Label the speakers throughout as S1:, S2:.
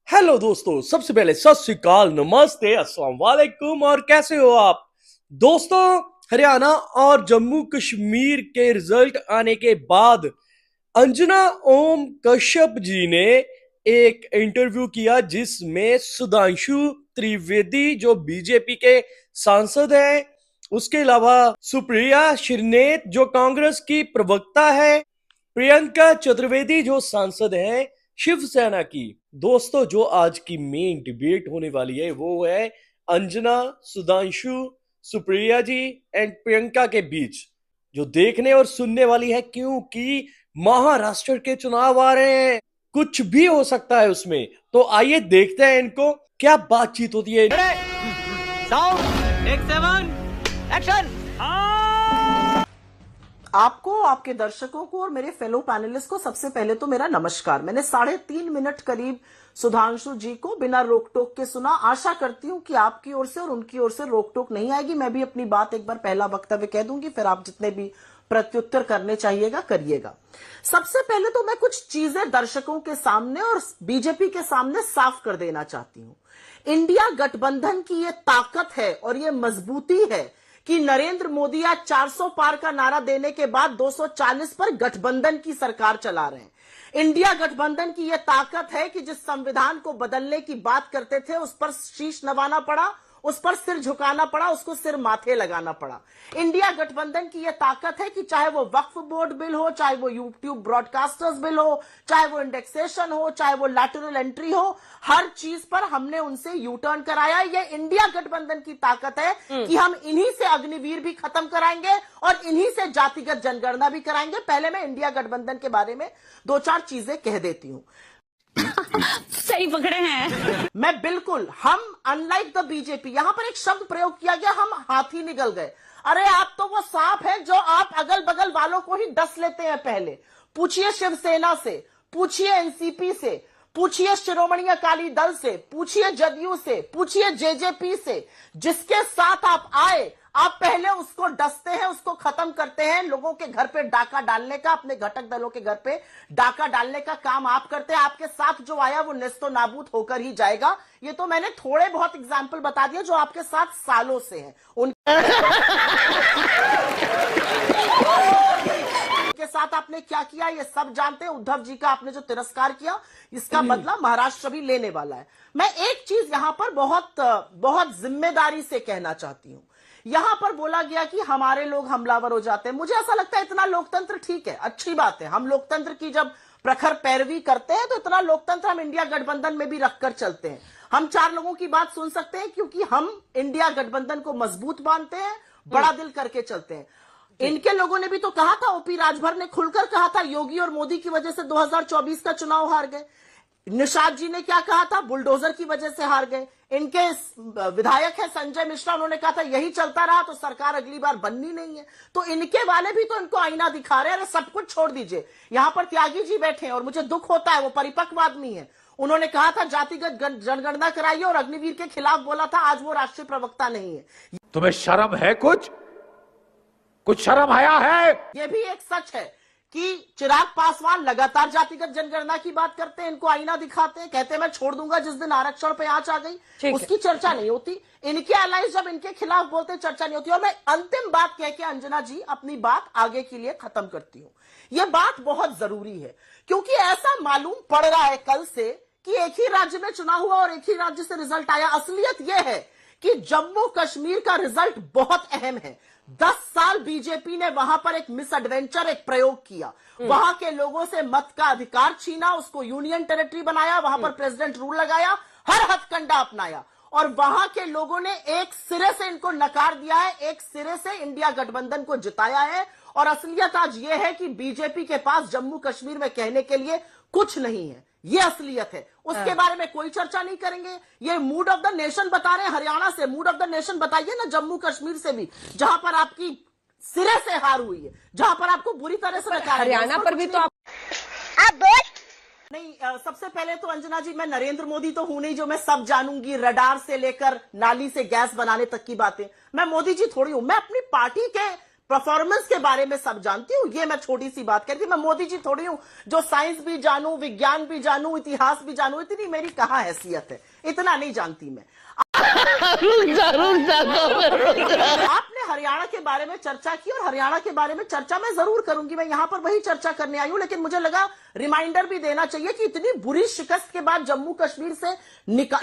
S1: Hello दोस्तों, सबसे पहले सत श्री अकाल, नमस्ते, अस्सलाम वालेकुम। और कैसे हो आप दोस्तों? हरियाणा और जम्मू कश्मीर के रिजल्ट आने के बाद अंजना ओम कश्यप जी ने एक इंटरव्यू किया जिसमें सुधांशु त्रिवेदी जो बीजेपी के सांसद हैं, उसके अलावा सुप्रिया श्रीनेत जो कांग्रेस की प्रवक्ता है, प्रियंका चतुर्वेदी जो सांसद हैं शिवसेना की। दोस्तों, जो आज की मेन डिबेट होने वाली है वो है अंजना, सुधांशु, सुप्रिया जी एंड प्रियंका के बीच, जो देखने और सुनने वाली है, क्योंकि महाराष्ट्र के चुनाव आ रहे हैं। कुछ भी हो सकता है उसमें। तो आइए देखते हैं इनको क्या बातचीत होती है।
S2: Sound take 7 action.
S3: आपको, आपके दर्शकों को और मेरे फेलो पैनलिस्ट को सबसे पहले तो मेरा नमस्कार। मैंने 3.5 मिनट करीब सुधांशु जी को बिना रोक टोक के सुना। आशा करती हूं कि आपकी ओर से और उनकी ओर से रोक टोक नहीं आएगी। मैं भी अपनी बात एक बार पहला वक्तव्य कह दूंगी, फिर आप जितने भी प्रत्युत्तर करने चाहिएगा करिएगा। सबसे पहले तो मैं कुछ चीजें दर्शकों के सामने और बीजेपी के सामने साफ कर देना चाहती हूं। इंडिया गठबंधन की ये ताकत है और ये मजबूती है कि नरेंद्र मोदी आज 400 पार का नारा देने के बाद 240 पर गठबंधन की सरकार चला रहे हैं। इंडिया गठबंधन की यह ताकत है कि जिस संविधान को बदलने की बात करते थे उस पर शीश नवाना पड़ा, उस पर सिर झुकाना पड़ा, उसको सिर माथे लगाना पड़ा। इंडिया गठबंधन की यह ताकत है कि चाहे वो वक्फ बोर्ड बिल हो, चाहे वो यूट्यूब ब्रॉडकास्टर्स बिल हो, चाहे वो इंडेक्सेशन हो, चाहे वो लैटरल एंट्री हो, हर चीज पर हमने उनसे यू टर्न कराया। यह इंडिया गठबंधन की ताकत है कि हम इन्हीं से अग्निवीर भी खत्म कराएंगे और इन्हीं से जातिगत जनगणना भी कराएंगे। पहले मैं इंडिया गठबंधन के बारे में 2-4 चीजें कह देती हूं।
S4: सही पकड़े हैं।
S3: मैं बिल्कुल, हम अनलाइक द बीजेपी, यहां पर एक शब्द प्रयोग किया गया, हम हाथी निकल गए। अरे आप तो वो सांप है जो आप अगल बगल वालों को ही डस लेते हैं। पहले पूछिए शिवसेना से, पूछिए एनसीपी से, पूछिए शिरोमणि अकाली दल से, पूछिए जदयू से, पूछिए जेजेपी से। जिसके साथ आप आए, आप पहले उसको डसते हैं, उसको खत्म करते हैं। लोगों के घर पे डाका डालने का, अपने घटक दलों के घर पे डाका डालने का काम आप करते हैं। आपके साथ जो आया वो नेस्तो नाबूद होकर ही जाएगा। ये तो मैंने थोड़े बहुत एग्जाम्पल बता दिए जो आपके साथ सालों से हैं। के साथ आपने क्या किया ये सब जानते हैं। उद्धव जी का आपने जो तिरस्कार किया, इसका बदला महाराष्ट्र भी लेने वाला है। मैं एक चीज यहां पर बहुत जिम्मेदारी से कहना चाहती हूं। यहां पर बोला गया कि हमारे लोग हमलावर हो जाते हैं। मुझे ऐसा लगता है इतना लोकतंत्र ठीक है, अच्छी बात है। हम लोकतंत्र की जब प्रखर पैरवी करते हैं तो इतना लोकतंत्र हम इंडिया गठबंधन में भी रखकर चलते हैं। हम 4 लोगों की बात सुन सकते हैं क्योंकि हम इंडिया गठबंधन को मजबूत मानते हैं, बड़ा दिल करके चलते हैं। इनके लोगों ने भी तो कहा था, ओपी राजभर ने खुलकर कहा था, योगी और मोदी की वजह से 2024 का चुनाव हार गए। निषाद जी ने क्या कहा था, बुलडोजर की वजह से हार गए। इनके विधायक है संजय मिश्रा, उन्होंने कहा था यही चलता रहा तो सरकार अगली बार बननी नहीं है। तो इनके वाले भी तो इनको आईना दिखा रहे हैं। अरे सब कुछ छोड़ दीजिए, यहां पर त्यागी जी बैठे हैं और मुझे दुख होता है, वो परिपक्व आदमी है। उन्होंने कहा था जातिगत जनगणना कराइए और अग्निवीर के खिलाफ बोला था, आज वो राष्ट्रीय प्रवक्ता नहीं है।
S2: तुम्हें शर्म है? कुछ शर्म आया है?
S3: यह भी एक सच है कि चिराग पासवान लगातार जातिगत जनगणना की बात करते हैं, इनको आईना दिखाते हैं, कहते हैं मैं छोड़ दूंगा जिस दिन आरक्षण पे आंच आ गई, उसकी चर्चा नहीं होती। इनके अलाइज जब इनके खिलाफ बोलते हैं चर्चा नहीं होती। और मैं अंतिम बात कह के अंजना जी अपनी बात आगे के लिए खत्म करती हूं। यह बात बहुत जरूरी है क्योंकि ऐसा मालूम पड़ रहा है कल से कि एक ही राज्य में चुनाव हुआ और एक ही राज्य से रिजल्ट आया। असलियत यह है कि जम्मू कश्मीर का रिजल्ट बहुत अहम है। 10 साल बीजेपी ने वहां पर एक मिस एडवेंचर, एक प्रयोग किया। वहां के लोगों से मत का अधिकार छीना, उसको यूनियन टेरिटरी बनाया, वहां पर प्रेसिडेंट रूल लगाया, हर हथकंडा अपनाया और वहां के लोगों ने एक सिरे से इनको नकार दिया है, एक सिरे से इंडिया गठबंधन को जिताया है। और असलियत आज यह है कि बीजेपी के पास जम्मू कश्मीर में कहने के लिए कुछ नहीं है। ये असलियत है, उसके बारे में कोई चर्चा नहीं करेंगे। ये मूड ऑफ द नेशन बता रहे हैं हरियाणा से, मूड ऑफ द नेशन बताइए ना जम्मू कश्मीर से भी, जहां पर आपकी सिरे से हार हुई है, जहां पर आपको बुरी तरह से नकारा।
S4: हरियाणा पर भी तो आप
S3: नहीं। सबसे पहले तो अंजना जी, मैं नरेंद्र मोदी तो हूं नहीं जो मैं सब जानूंगी, रडार से लेकर नाली से गैस बनाने तक की बातें। मैं मोदी जी थोड़ी हूं। मैं अपनी पार्टी के परफॉर्मेंस के बारे में सब जानती हूँ। ये मैं छोटी सी बात कहती हूँ, मैं मोदी जी थोड़ी हूँ जो साइंस भी जानू, विज्ञान भी जानू, इतिहास भी जानू। इतनी मेरी कहाँ हैसियत है, इतना नहीं जानती मैं। आपने हरियाणा के बारे में चर्चा की और हरियाणा के बारे में चर्चा मैं जरूर करूंगी, मैं यहां पर वही चर्चा करने आई हूं। लेकिन मुझे लगा रिमाइंडर भी देना चाहिए कि इतनी बुरी शिकस्त के बाद जम्मू कश्मीर से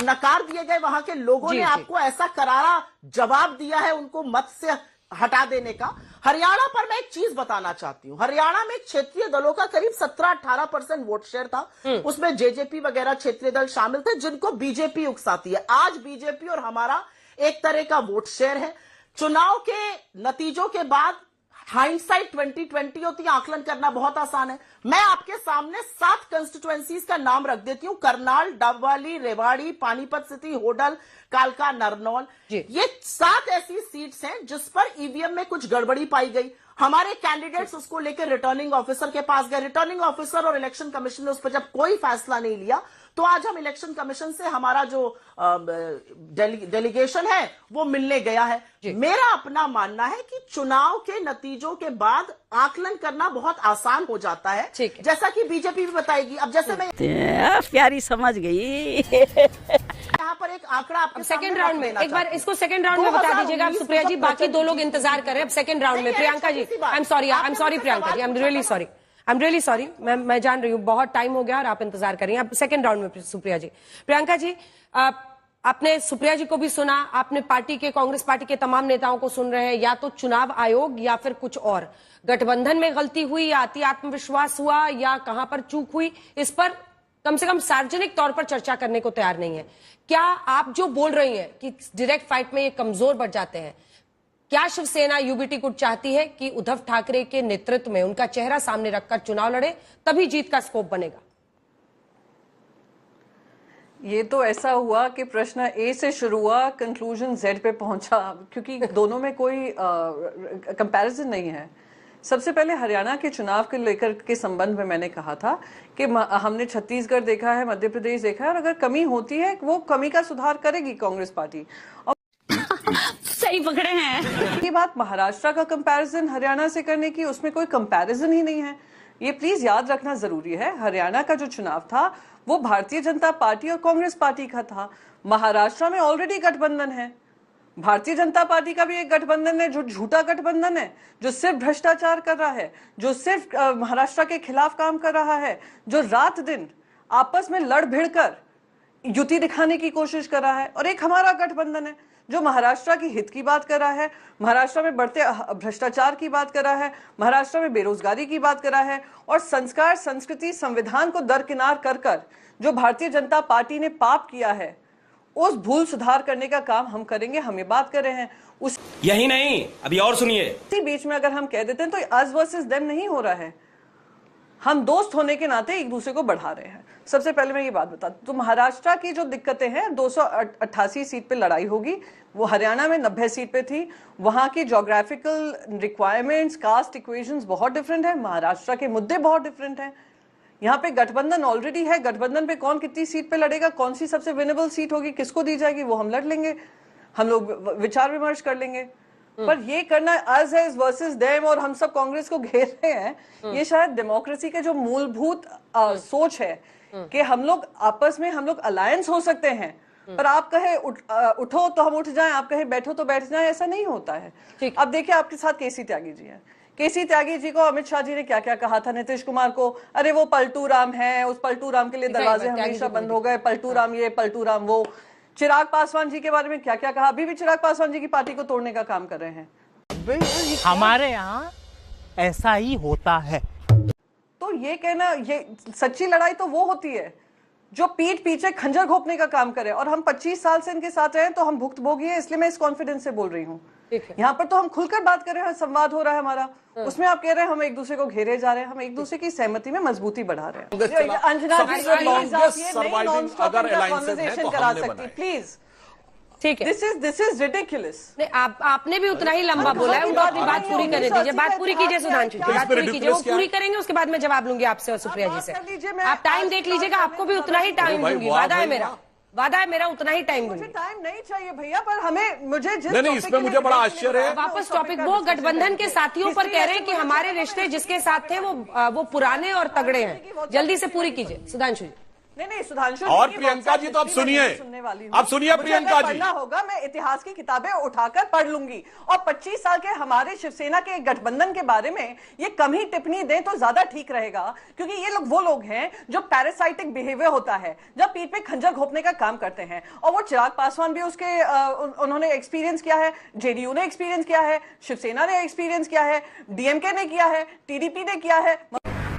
S3: नकार दिए गए वहां के लोगों ने आपको ऐसा करारा जवाब दिया है उनको मत से हटा देने का। हरियाणा पर मैं एक चीज बताना चाहती हूं। हरियाणा में क्षेत्रीय दलों का करीब 17-18% वोट शेयर था। उसमें जेजेपी वगैरह क्षेत्रीय दल शामिल थे जिनको बीजेपी उकसाती है। आज बीजेपी और हमारा एक तरह का वोट शेयर है। चुनाव के नतीजों के बाद हाइंडसाइट 2020 होती है, आकलन करना बहुत आसान है। मैं आपके सामने 7 कंस्टिट्यूएंसीज का नाम रख देती हूं। करनाल, डबवाली, रेवाड़ी, पानीपत सिटी, होडल, कालका, नरनौल। ये 7 ऐसी सीट्स हैं जिस पर ईवीएम में कुछ गड़बड़ी पाई गई। हमारे कैंडिडेट्स उसको लेकर रिटर्निंग ऑफिसर के पास गए। रिटर्निंग ऑफिसर और इलेक्शन कमीशन ने उस पर जब कोई फैसला नहीं लिया तो आज हम इलेक्शन कमीशन से हमारा जो डेलीगेशन है वो मिलने गया है। मेरा अपना मानना है कि चुनाव के नतीजों के बाद आकलन करना बहुत आसान हो जाता है, जैसा कि बीजेपी भी बताएगी। अब जैसे मैं
S5: प्यारी समझ गई
S3: यहाँ पर एक आंकड़ा आपके
S4: सेकंड राउंड में एक बार इसको सेकंड राउंड में बता दीजिएगा आप सुप्रिया जी। बाकी 2 लोग इंतजार कर रहे हैं अब सेकंड राउंड में। Priyanka ji, I am sorry Priyanka ji, I am really sorry. मैं जान रही हूँ बहुत टाइम हो गया और आप इंतजार कर रही हैं। अब सेकंड राउंड में सुप्रिया जी। प्रियंका जी, आपने सुप्रिया जी को भी सुना, आपने पार्टी के, कांग्रेस पार्टी के तमाम नेताओं को सुन रहे हैं। या तो चुनाव आयोग या फिर कुछ और, गठबंधन में गलती हुई या अति आत्मविश्वास हुआ या कहां पर चूक हुई, इस पर कम से कम सार्वजनिक तौर पर चर्चा करने को तैयार नहीं है। क्या आप जो बोल रही हैं कि डायरेक्ट फाइट में ये कमजोर बढ़ जाते हैं, क्या शिवसेना यूबीटी गुट चाहती है कि उद्धव ठाकरे के नेतृत्व में उनका चेहरा सामने रखकर चुनाव लड़े, तभी जीत का स्कोप बनेगा?
S6: ये तो ऐसा हुआ कि प्रश्न ए से शुरू हुआ, कंक्लूजन जेड पे पहुंचा, क्योंकि दोनों में कोई कंपैरिजन नहीं है। सबसे पहले हरियाणा के चुनाव के लेकर के संबंध में मैंने कहा था कि हमने छत्तीसगढ़ देखा है, मध्य प्रदेश देखा है, और अगर कमी होती है वो कमी का सुधार करेगी कांग्रेस पार्टी। और
S4: सही पकड़े हैं।
S6: ये बात महाराष्ट्र का कंपैरिजन हरियाणा से करने की, उसमें कोई कंपैरिजन ही नहीं है। ये प्लीज याद रखना जरूरी है। हरियाणा का जो चुनाव था वो भारतीय जनता पार्टी और कांग्रेस पार्टी का था। महाराष्ट्र में ऑलरेडी गठबंधन है, भारतीय जनता पार्टी का भी एक गठबंधन है जो झूठा गठबंधन है, जो सिर्फ भ्रष्टाचार कर रहा है, जो सिर्फ महाराष्ट्र के खिलाफ काम कर रहा है, जो रात दिन आपस में लड़ भिड़ कर युति दिखाने की कोशिश कर रहा है। और एक हमारा गठबंधन है जो महाराष्ट्र की हित की बात कर रहा है, महाराष्ट्र में बढ़ते भ्रष्टाचार की बात कर रहा है, महाराष्ट्र में बेरोजगारी की बात कर रहा है, और संस्कार, संस्कृति, संविधान को दरकिनार कर कर जो भारतीय जनता पार्टी ने पाप किया है उस भूल सुधार करने का काम हम करेंगे। हम ये बात कर रहे हैं उस
S7: यही नहीं, अभी और सुनिए।
S6: इसी बीच में अगर हम कह देते हैं तो अस वर्सेस देम नहीं हो रहा है, हम दोस्त होने के नाते एक दूसरे को बढ़ा रहे हैं। सबसे पहले मैं ये बात बता दूं, तो महाराष्ट्र की जो दिक्कतें हैं, 288 सीट पे लड़ाई होगी, वो हरियाणा में 90 सीट पे थी। वहां की ज्योग्राफिकल रिक्वायरमेंट्स, कास्ट इक्वेशंस बहुत डिफरेंट है, महाराष्ट्र के मुद्दे बहुत डिफरेंट हैं। यहाँ पे गठबंधन ऑलरेडी है, गठबंधन पे कौन कितनी सीट पे लड़ेगा, कौन सी सबसे विनेबल सीट होगी, किसको दी जाएगी, वो हम लड़ लेंगे, हम लोग विचार विमर्श कर लेंगे। पर ये करना अस है वर्सेस देम और हम सब कांग्रेस को घेर रहे हैं, ये शायद डेमोक्रेसी के जो मूलभूत सोच है कि हम लोग आपस में हम लोग अलायंस हो सकते हैं, पर आप कहे उठो तो हम उठ जाएं, आप कहे बैठो तो बैठ जाएं, ऐसा नहीं होता है। अब देखिए आपके साथ केसी त्यागी जी हैं। केसी त्यागी जी को अमित शाह जी ने क्या क्या कहा था, नीतीश कुमार को, अरे वो पलटू राम है, उस पलटू राम के लिए दरवाजे हमेशा बंद हो गए, पलटू राम ये, पलटू राम वो। चिराग पासवान जी के बारे में क्या क्या कहा, अभी भी चिराग पासवान जी की पार्टी को तोड़ने का काम कर रहे हैं।
S8: हमारे यहाँ ऐसा ही होता है।
S6: तो ये कहना, ये सच्ची लड़ाई तो वो होती है जो पीठ पीछे खंजर घोंपने का काम करे, और हम 25 साल से इनके साथ रहे तो हम भुक्तभोगी हैं, इसलिए मैं इस कॉन्फिडेंस से बोल रही हूँ। यहाँ पर तो हम खुलकर बात कर रहे हैं, संवाद हो रहा है हमारा, उसमें आप कह रहे हैं हम एक दूसरे को घेरे जा रहे हैं, हम एक दूसरे की सहमति में मजबूती बढ़ा रहे हैं। अंजना जी कॉन्वर्सेशन करा सकती प्लीज,
S4: ठीक है।
S6: This is ridiculous.
S4: आपने भी उतना ही लंबा बोला है, उनकी बात पूरी करने दीजिए, बात पूरी कीजिए सुधांशु जी, बात पूरी कीजिए, वो पूरी करेंगे उसके बाद मैं जवाब लूंगी आपसे और सुप्रिया जी से। आप टाइम देख लीजिएगा, आपको भी उतना ही टाइम दूंगी, वादा है मेरा। वादा है मेरा उतना ही टाइम
S6: मुझे
S4: दूंगी।
S6: टाइम नहीं चाहिए भैया, पर हमें मुझे जिस
S2: नहीं, इसमें मुझे बड़ा आश्चर्य है।
S4: वापस टॉपिक, वो गठबंधन के साथियों पर कह रहे हैं कि हमारे रिश्ते जिसके साथ थे वो पुराने और तगड़े हैं। जल्दी से पूरी कीजिए सुधांशु जी।
S6: नहीं सुधांशु
S2: और प्रियंका जी तो आप सुनिए, आप सुनिए प्रियंका जी।
S6: पढ़ना होगा, मैं इतिहास की किताबें उठाकर पढ़ लूंगी। और 25 साल के हमारे शिवसेना के गठबंधन के बारे में ये कम ही टिप्पणी दें तो ज्यादा ठीक रहेगा, क्योंकि ये लोग वो लोग हैं जो पैरासाइटिक बिहेवियर होता है, जब पीठ पे खंजर घोपने का काम करते हैं। और वो चिराग पासवान भी उसके उन्होंने एक्सपीरियंस किया है, जेडीयू ने एक्सपीरियंस किया है, शिवसेना ने एक्सपीरियंस किया है, डीएमके ने किया है, टीडीपी ने किया है,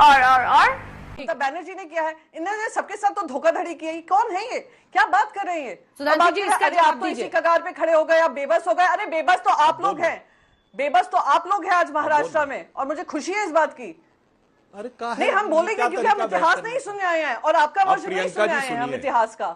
S6: और ममता बनर्जी ने किया है। इन्होंने सबके साथ तो धोखाधड़ी की है। कौन है ये? क्या बात कर रहे हैं?
S4: सुधांशु जी, इसका जवाब
S6: आप इसी
S4: दीजिए।
S6: कगार पे खड़े हो गए, आप बेबस हो गए। अरे बेबस तो आप लोग हैं, बेबस तो आप लोग हैं आज महाराष्ट्र में, और मुझे खुशी है इस बात की।
S2: अरे कहा
S6: नहीं, हम बोलेंगे क्योंकि हम इतिहास नहीं सुनने आए हैं, और आपका वर्जन नहीं सुनने आए हैं हम इतिहास का।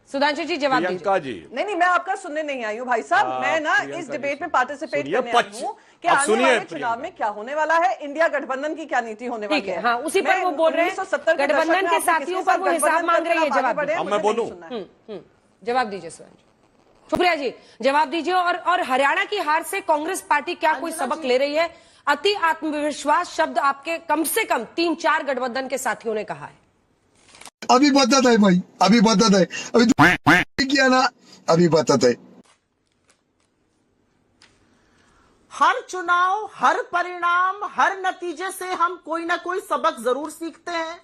S4: सुधांशु जी जवाब दीजिए।
S2: प्रियंका जी,
S6: नहीं, मैं आपका सुनने नहीं आई हूँ भाई साहब। मैं ना इस डिबेट में पार्टिसिपेट करने आई हूँ कि
S2: अब
S6: आने
S2: सुनिए
S6: वाले चुनाव में क्या होने वाला है, इंडिया गठबंधन की क्या नीति होने वाली है।
S4: हाँ, उसी पर वो बोल रहे हैं,
S6: 1970 के
S4: गठबंधन
S6: दशक में
S4: के
S6: आपने
S4: साथियों
S6: किसके
S4: पर वो
S6: साथ
S4: हिसाब मांग रही है।
S6: गठबंधन
S4: जवाब
S6: करके
S2: अब
S6: मुझे
S2: मैं
S6: नहीं
S2: बोलूं?
S6: सुनना है।
S4: जवाब दीजिए सुधांशु। सुप्रिया जी जवाब दीजिए। और हरियाणा की हार से कांग्रेस पार्टी क्या कोई सबक ले रही है? अति आत्मविश्वास शब्द आपके कम से कम 3-4 गठबंधन के साथियों ने कहा है।
S9: अभी बदत है भाई, अभी बदत है, अभी किया ना, अभी बदत है।
S3: हर चुनाव, हर परिणाम, हर नतीजे से हम कोई ना कोई सबक जरूर सीखते हैं।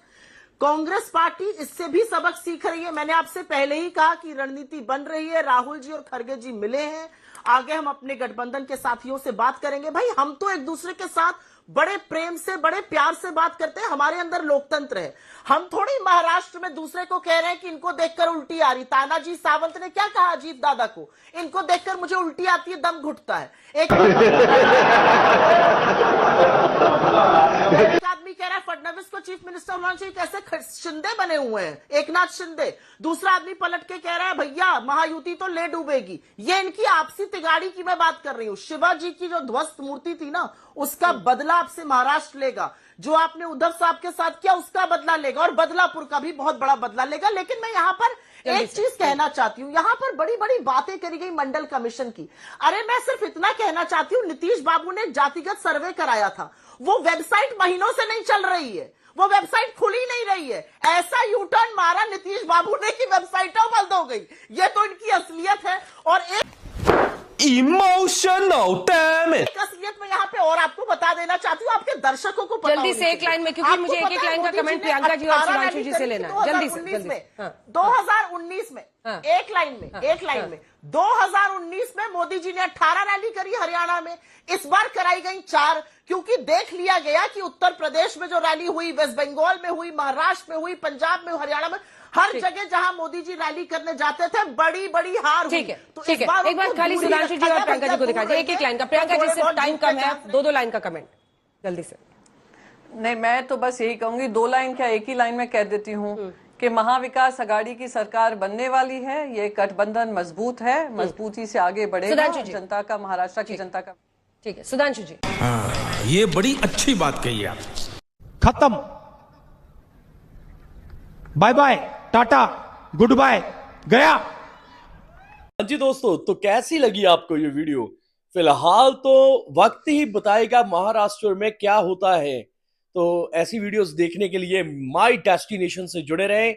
S3: कांग्रेस पार्टी इससे भी सबक सीख रही है। मैंने आपसे पहले ही कहा कि रणनीति बन रही है, राहुल जी और खड़गे जी मिले हैं, आगे हम अपने गठबंधन के साथियों से बात करेंगे। भाई हम तो एक दूसरे के साथ बड़े प्रेम से, बड़े प्यार से बात करते हैं, हमारे अंदर लोकतंत्र है। हम थोड़ी महाराष्ट्र में दूसरे को कह रहे हैं कि इनको देखकर उल्टी आ रही। तानाजी सावंत ने क्या कहा अजीत दादा को, इनको देखकर मुझे उल्टी आती है, दम घुटता है। एक आदमी कह रहा है फडणवीस को चीफ मिनिस्टर होना चाहिए, कैसे शिंदे बने हुए हैं, एकनाथ शिंदे। दूसरा आदमी पलट के कह रहा है भैया महायुति तो ले डूबेगी। ये इनकी आपसी तिगाड़ी की मैं बात कर रही हूँ। शिवा जी की जो ध्वस्त मूर्ति थी ना, उसका बदला आपसे महाराष्ट्र लेगा। जो आपने उद्धव साहब के साथ किया उसका बदला लेगा, और बदलापुर का भी बहुत बड़ा बदला लेगा। लेकिन मैं यहाँ पर एक चीज कहना चाहती हूँ, यहाँ पर बड़ी बड़ी बातें करी गई मंडल कमीशन की। अरे मैं सिर्फ इतना कहना चाहती हूँ, नीतीश बाबू ने जातिगत सर्वे कराया था, वो वेबसाइट महीनों से नहीं चल रही है, वो वेबसाइट खुली नहीं रही है। ऐसा यूटर्न मारा नीतीश बाबू ने कि वेबसाइटों बंद हो गई। ये तो इनकी असलियत है। और एक
S7: इमोशनल डैम इट।
S3: असलियत में यहाँ पे और आपको बता देना चाहती हूँ, आपके दर्शकों को पता
S4: जल्दी से एक लाइन में, क्योंकि मुझे एक लाइन का कमेंट प्रियंका जी और सुधांशु जी से लेना है। जल्दी से
S3: 2019 में एक लाइन में 2019 में मोदी जी ने 18 रैली करी हरियाणा में। इस बार कराई गई 4, क्योंकि देख लिया गया कि उत्तर प्रदेश में जो रैली हुई, वेस्ट बंगाल में हुई, महाराष्ट्र में हुई, पंजाब में, हरियाणा में, हर जगह जहां मोदी जी रैली करने जाते थे बड़ी बड़ी हार हुई।
S4: ठीक है, ठीक है। एक बार खाली सुधांशु जी और प्रियंका जी को दिखा दीजिए, एक लाइन का। प्रियंका जी से टाइम कम है, 2 लाइन का कमेंट जल्दी से।
S6: नहीं, मैं तो बस यही कहूंगी, 2 लाइन क्या, एक ही लाइन में कह देती हूँ कि महाविकास अघाड़ी की सरकार बनने वाली है। ये गठबंधन मजबूत है, मजबूती से आगे बढ़ेगा जनता का, महाराष्ट्र की जनता का।
S4: ठीक है सुधांशु जी।
S7: ये बड़ी अच्छी बात कही आप।
S8: खत्म, bye bye, tata, good bye, गया।
S1: हाँ जी दोस्तों, तो कैसी लगी आपको ये वीडियो? फिलहाल तो वक्त ही बताएगा महाराष्ट्र में क्या होता है। तो ऐसी वीडियोस देखने के लिए माय डेस्टिनेशन से जुड़े रहें।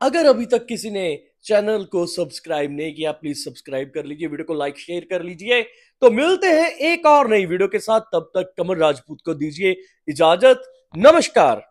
S1: अगर अभी तक किसी ने चैनल को सब्सक्राइब नहीं किया, प्लीज सब्सक्राइब कर लीजिए, वीडियो को लाइक शेयर कर लीजिए। तो मिलते हैं एक और नई वीडियो के साथ, तब तक कमल राजपूत को दीजिए इजाजत। नमस्कार।